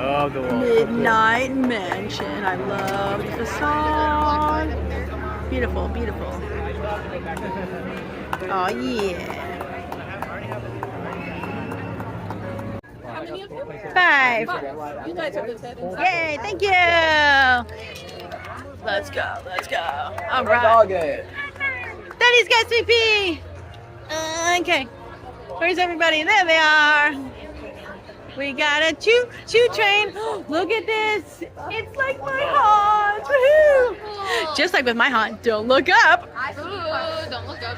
love the wall. Midnight Mansion. I love the song. Beautiful, beautiful. Oh yeah. How many of you? 5. You guys are the 7. Yay, thank you. Let's go, let's go. All right. Daddy's got sweet pea. Okay. Where's everybody? There they are. We got a choo-choo train. Look at this. It's like my haunt. Woohoo! Just like with my haunt. Don't look up. Ooh, don't look up.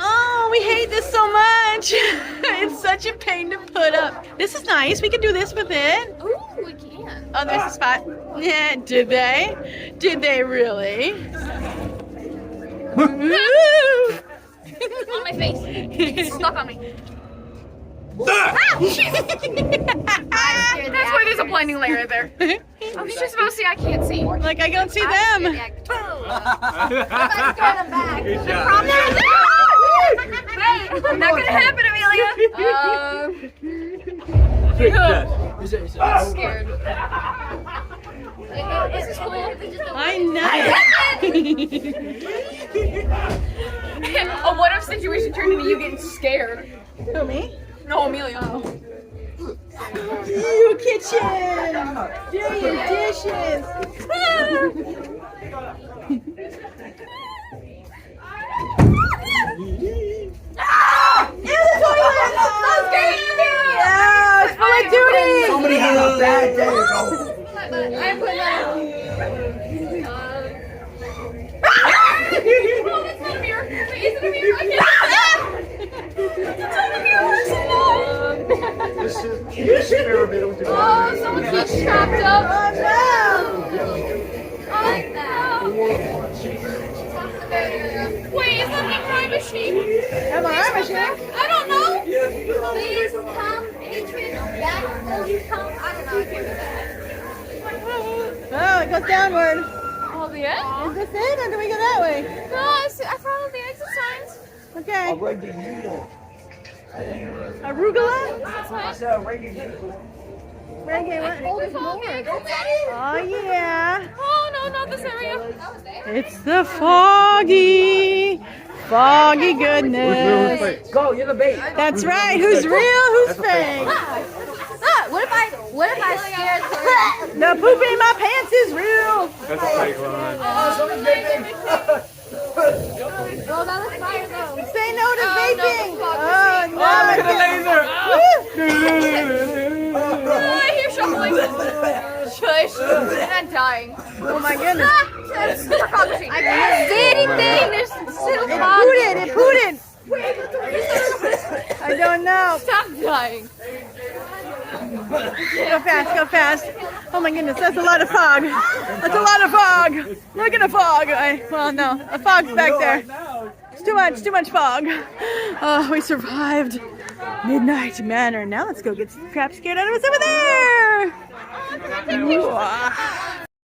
Oh, we hate this so much. It's such a pain to put up. This is nice. We can do this with it. Ooh, we can. Oh, there's a spot. Yeah, did they? Did they really? On my face. It's stuck on me. That's why there's a blinding light right there. I was just about to say I can't see. Like I don't see them. Good job. Wait, not gonna happen, Amelia. I'm scared. This is cool. I know. A what if situation turned into you getting scared? Who, me? No, Amelia. You kitchen. Do your dishes. Yeah, it's full of duty. Somebody had a bad day. I'm putting that out. Oh, that's not a mirror. Wait, is it a mirror? I can't. It's on the mirror. Oh, someone's got strapped up. Oh, no. Wait, is that an MRI machine? MRI machine? I don't know. Please come, patron, back, please come. I don't know. I can't do that. Oh, it goes downward. Oh, the end? Is this it, or do we go that way? No, I followed the exit signs. Okay. Arugula? Reggae, what? Oh, yeah. Oh, no, not this area. It's the foggy goodness. Go, you're the bait. That's right. Who's real? Who's fake? What if I scared her? The pooping in my pants is real. That's a fake one. Oh, that was fire though. Say no to vaping. no, Oh, no. Oh, I hear shuffling. Shush. And I'm dying. Oh, my goodness. That's super foggy. I can't see anything. There's still It fog. pooted. I don't know. Stop dying. Go fast. Oh my goodness, that's a lot of fog. That's a lot of fog. Look at the fog. Well, no, the fog's back there. It's too much fog. Oh, we survived Midnight Manor. Now let's go get crap scared out of us over there.